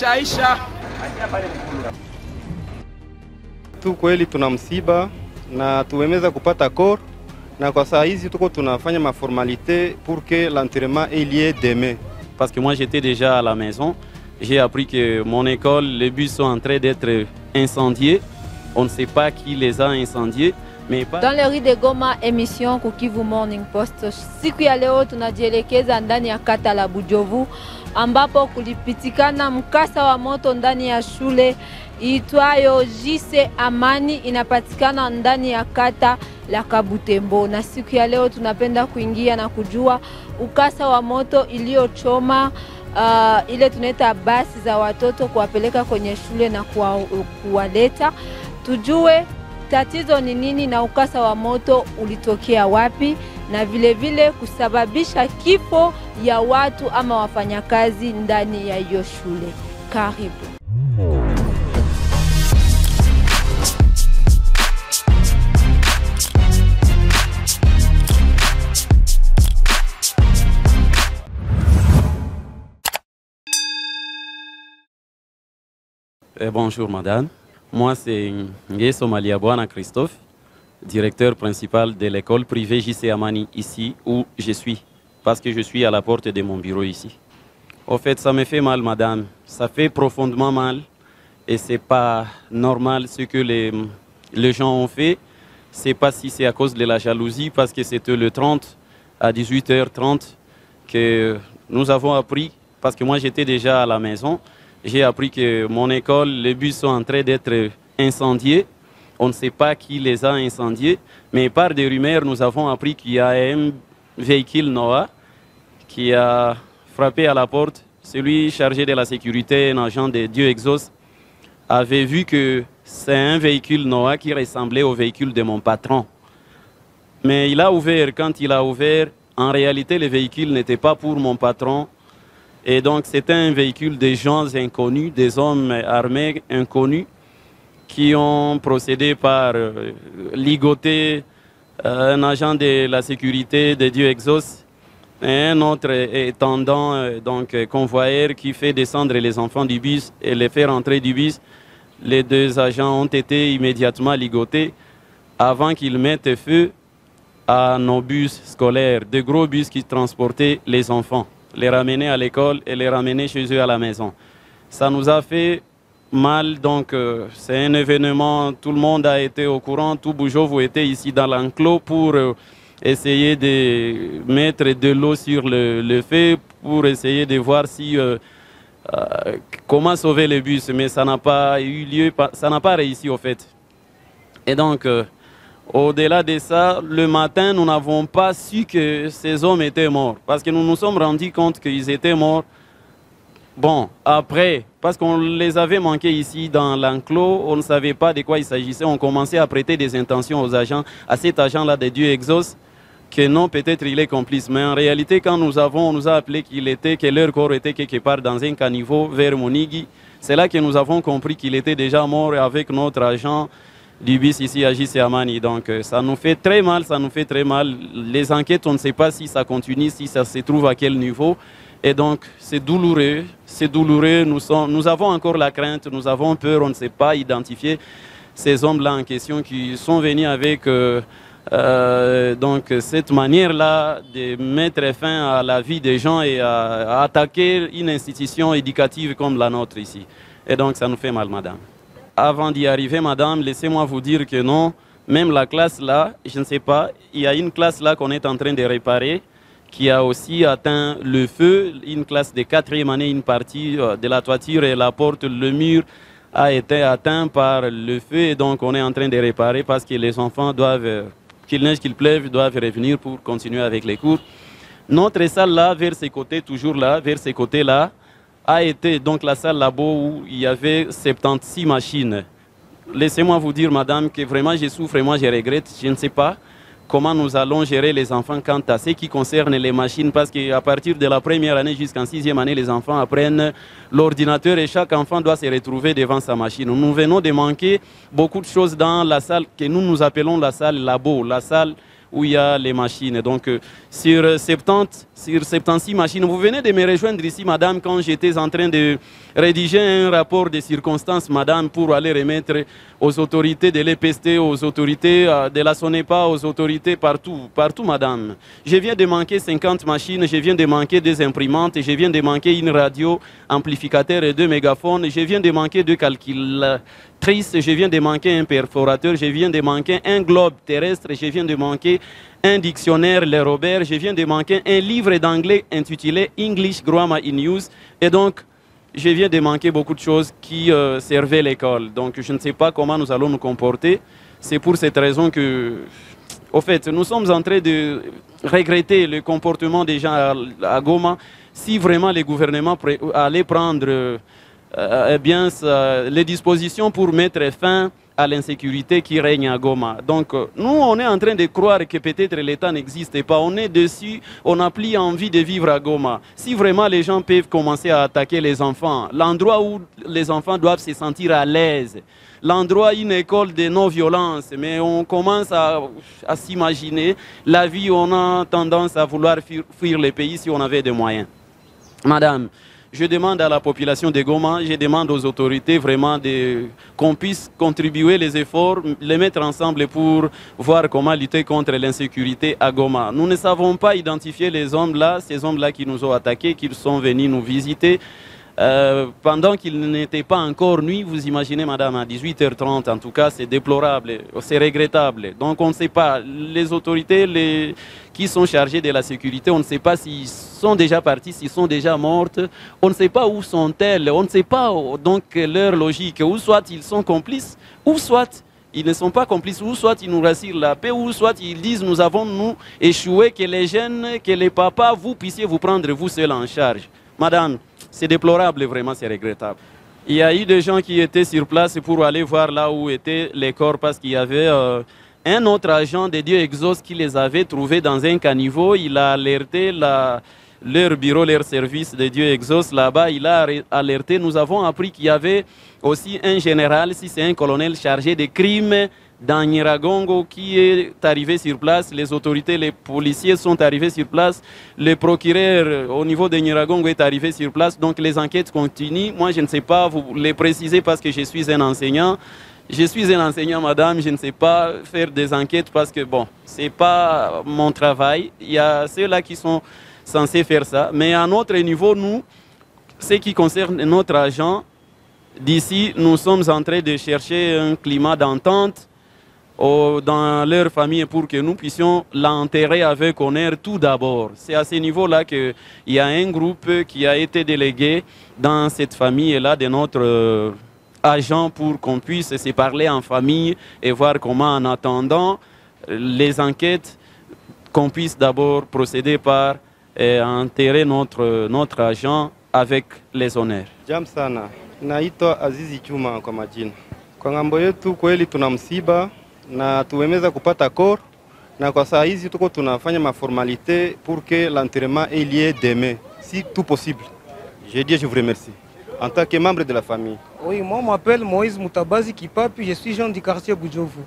Aisha. Tu kweli tuna msiba na tuwemeza kupata kor na kwa saa hizi tuko tunafanya ma formalité pour que l'enterrement ait lieu demain. Parce que moi j'étais déjà à la maison, j'ai appris que mon école, les bus sont en train d'être incendiés. On ne sait pas qui les a incendiés. Mais pas... Dans le rue de Goma, émission Kukivu Morning Post. Siku ya leo tunajielekeza ndani ya kata la Bujovu ambapo kulipitikana mkasa wa moto ndani ya shule iitwayo JC Amani, inapatikana ndani ya kata la Kabutembo. Na siku ya leo tunapenda kuingia na kujua ukasa wa moto iliyochoma ile tunaita basi za watoto kuwapeleka kwenye shule na kuwaleta. Tujue tatizo ni nini na ukasa wa moto ulitokea wapi na vile vile kusababisha kifo ya watu ama wafanyakazi ndani ya hiyo shule. Karibu. Bonjour madame, moi c'est Ngeso Maliabouana Christophe, directeur principal de l'école privée JC Amani ici où je suis, parce que je suis à la porte de mon bureau ici. Au fait, ça me fait mal madame, ça fait profondément mal et c'est pas normal ce que les gens ont fait. C'est pas si c'est à cause de la jalousie, parce que c'était le 30 à 18h30 que nous avons appris, parce que moi j'étais déjà à la maison. J'ai appris que mon école, les bus sont en train d'être incendiés. On ne sait pas qui les a incendiés, mais par des rumeurs, nous avons appris qu'il y a un véhicule Noah qui a frappé à la porte. Celui chargé de la sécurité, un agent de Dieu Exauce, avait vu que c'est un véhicule Noah qui ressemblait au véhicule de mon patron. Mais il a ouvert, quand il a ouvert, en réalité, le véhicule n'était pas pour mon patron. Et donc, c'était un véhicule des gens inconnus, des hommes armés inconnus qui ont procédé par ligoter un agent de la sécurité de Dieu Exauce et un autre étendant, donc convoyeur qui fait descendre les enfants du bus et les faire entrer du bus. Les deux agents ont été immédiatement ligotés avant qu'ils mettent feu à nos bus scolaires, de gros bus qui transportaient les enfants, les ramener à l'école et les ramener chez eux à la maison. Ça nous a fait mal, donc c'est un événement, tout le monde a été au courant, tout Bujovu était ici dans l'enclos pour essayer de mettre de l'eau sur le feu, pour essayer de voir si, comment sauver le bus, mais ça n'a pas eu lieu, ça n'a pas réussi au fait. Et donc, au-delà de ça, le matin, nous n'avons pas su que ces hommes étaient morts. Parce que nous nous sommes rendus compte qu'ils étaient morts. Bon, après, parce qu'on les avait manqués ici dans l'enclos, on ne savait pas de quoi il s'agissait. On commençait à prêter des intentions aux agents, à cet agent-là de Dieu Exauce, que non, peut-être il est complice. Mais en réalité, quand on nous a appelé que leur corps était quelque part dans un caniveau vers Monigui, c'est là que nous avons compris qu'il était déjà mort avec notre agent du bus ici à JC Amani. Donc ça nous fait très mal, ça nous fait très mal. Les enquêtes, on ne sait pas si ça continue, si ça se trouve à quel niveau. Et donc c'est douloureux, c'est douloureux. Nous avons encore la crainte, nous avons peur, on ne sait pas identifier ces hommes-là en question qui sont venus avec donc cette manière-là de mettre fin à la vie des gens et à attaquer une institution éducative comme la nôtre ici. Et donc ça nous fait mal, madame. Avant d'y arriver, madame, laissez-moi vous dire que non, même la classe là, je ne sais pas, il y a une classe là qu'on est en train de réparer qui a aussi atteint le feu, une classe de 4e année, une partie de la toiture et la porte, le mur a été atteint par le feu et donc on est en train de réparer parce que les enfants doivent, qu'il neige, qu'il pleuve, doivent revenir pour continuer avec les cours. Notre salle là, vers ces côtés, toujours là, vers ces côtés là, a été donc la salle labo où il y avait 76 machines. Laissez-moi vous dire, madame, que vraiment je souffre et moi je regrette. Je ne sais pas comment nous allons gérer les enfants quant à ce qui concerne les machines, parce qu'à partir de la première année jusqu'en 6e année, les enfants apprennent l'ordinateur et chaque enfant doit se retrouver devant sa machine. Nous venons de manquer beaucoup de choses dans la salle que nous appelons la salle labo, la salle où il y a les machines. Donc sur 76 machines, vous venez de me rejoindre ici, madame, quand j'étais en train de rédiger un rapport de circonstances, madame, pour aller remettre aux autorités de l'EPST, aux autorités de la SONEPA, aux autorités partout, madame. Je viens de manquer 50 machines, je viens de manquer 2 imprimantes, je viens de manquer une radio, amplificateur et 2 mégaphones, je viens de manquer 2 calculatrices, je viens de manquer un perforateur, je viens de manquer un globe terrestre, je viens de manquer un dictionnaire, les Robert, je viens de manquer un livre d'anglais intitulé English Grammar in Use, et donc je viens de manquer beaucoup de choses qui servaient l'école. Donc je ne sais pas comment nous allons nous comporter. C'est pour cette raison que, au fait, nous sommes en train de regretter le comportement des gens à Goma. Si vraiment les gouvernements allaient prendre les dispositions pour mettre fin à l'insécurité qui règne à Goma. Donc, nous, on est en train de croire que peut-être l'État n'existe pas. On est dessus, on n'a plus envie de vivre à Goma. Si vraiment les gens peuvent commencer à attaquer les enfants, l'endroit où les enfants doivent se sentir à l'aise, l'endroit, une école de non-violence, mais on commence à s'imaginer la vie, on a tendance à vouloir fuir le pays si on avait des moyens. Madame, je demande à la population de Goma, je demande aux autorités vraiment qu'on puisse contribuer les efforts, les mettre ensemble pour voir comment lutter contre l'insécurité à Goma. Nous ne savons pas identifier les hommes-là, ces hommes-là qui nous ont attaqués, qui sont venus nous visiter. Pendant qu'il n'était pas encore nuit, vous imaginez, madame, à 18h30, en tout cas, c'est déplorable, c'est regrettable. Donc, on ne sait pas, les autorités qui sont chargées de la sécurité, on ne sait pas s'ils sont déjà partis, s'ils sont déjà mortes, on ne sait pas où sont-elles, on ne sait pas donc leur logique, ou soit ils sont complices, ou soit ils ne sont pas complices, ou soit ils nous rassurent la paix, ou soit ils disent nous avons nous échoué, que les jeunes, que les papas, vous puissiez vous prendre vous seuls en charge. Madame, c'est déplorable, vraiment, c'est regrettable. Il y a eu des gens qui étaient sur place pour aller voir là où étaient les corps parce qu'il y avait un autre agent de Dieu Exos qui les avait trouvés dans un caniveau. Il a alerté leur bureau, leur service de Dieu Exos là-bas. Il a alerté. Nous avons appris qu'il y avait aussi un général, si c'est un colonel chargé de crimes dans Nyiragongo qui est arrivé sur place, les autorités, les policiers sont arrivés sur place, le procureur au niveau de Nyiragongo est arrivé sur place, donc les enquêtes continuent. Moi, je ne sais pas vous les préciser parce que je suis un enseignant. Je suis un enseignant, madame, je ne sais pas faire des enquêtes parce que, bon, ce n'est pas mon travail. Il y a ceux-là qui sont censés faire ça. Mais à notre niveau, nous, ce qui concerne notre agent, d'ici, nous sommes en train de chercher un climat d'entente dans leur famille pour que nous puissions l'enterrer avec honneur tout d'abord. C'est à ce niveau-là qu'il y a un groupe qui a été délégué dans cette famille-là de notre agent pour qu'on puisse se parler en famille et voir comment, en attendant les enquêtes, qu'on puisse d'abord procéder par enterrer notre agent avec les honneurs. Jamsana, naitwa Azizi Chuma kwa majina. Kwa ngambo yetu kweli tuna msiba na tuwemeza kupata corps na kwa saa hizi tuko tunafanya maformalité pour que l'enterrement ait lieu demain, si tout possible. Je dis, je vous remercie. En tant que membre de la famille. Oui, moi je m'appelle Moïse Moutabazi Kipapi, je suis jeune du quartier Boudjovu.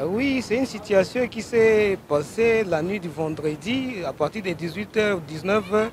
Oui, c'est une situation qui s'est passée la nuit du vendredi, à partir de 18h, 19h,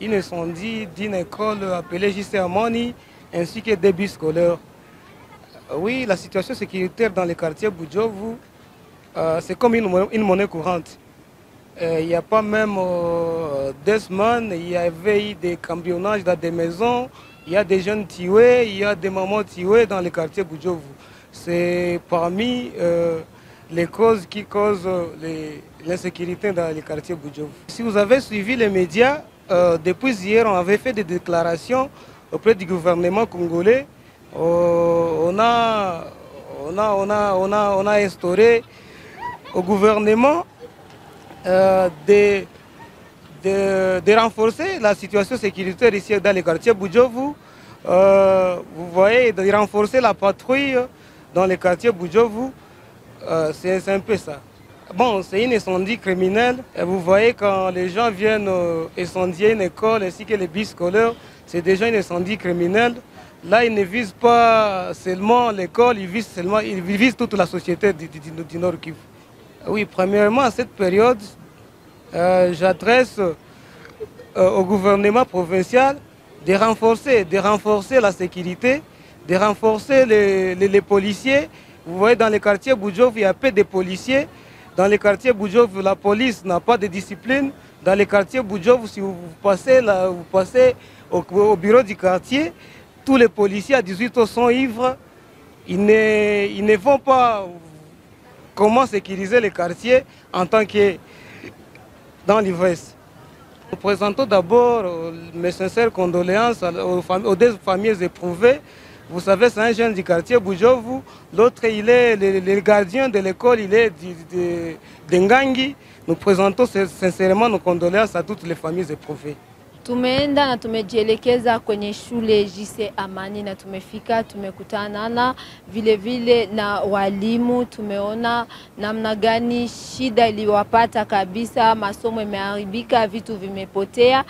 un incendie d'une école appelée JC Amani, ainsi que des bus scolaires. Oui, la situation sécuritaire dans le quartier Boudjovu, c'est comme une monnaie courante. Il n'y a pas même 2 semaines, il y avait eu des cambriolages dans des maisons, il y a des jeunes tués, il y a des mamans tuées dans le quartier Boudjovu. C'est parmi les causes qui causent l'insécurité dans le quartier Boudjovu. Si vous avez suivi les médias, depuis hier, on avait fait des déclarations auprès du gouvernement congolais. On a instauré au gouvernement de renforcer la situation sécuritaire ici dans le quartier Boudjovu. Vous voyez, de renforcer la patrouille dans le quartier Boudjovu. C'est un peu ça. Bon, c'est un incendie criminel. Et vous voyez, quand les gens viennent incendier une école ainsi que les bus scolaires, c'est déjà un incendie criminel. Là, ils ne visent pas seulement l'école, ils visent toute la société du Nord Kivu. Oui, premièrement, à cette période, j'adresse au gouvernement provincial de renforcer la sécurité, de renforcer les policiers. Vous voyez, dans les quartiers Boudjov, il y a peu de policiers. Dans les quartiers Boudjov, la police n'a pas de discipline. Dans les quartiers Boudjov, si vous passez au bureau du quartier, tous les policiers à 18 ans sont ivres. Ils ne vont pas comment sécuriser les quartiers en tant que dans l'ivresse. Nous présentons d'abord mes sincères condoléances aux deux familles éprouvées. Vous savez, c'est un jeune du quartier Boudjov. L'autre, il est le gardien de l'école, il est de Ngangi. Nous présentons sincèrement nos condoléances à toutes les familles éprouvées. Tumeenda na tumejielekeza kwenye shule JC Amani na tumefika, tumekutana vile vile na walimu. Tumeona namna gani shida iliwapata kabisa, masomo yameharibika, vitu vimepotea.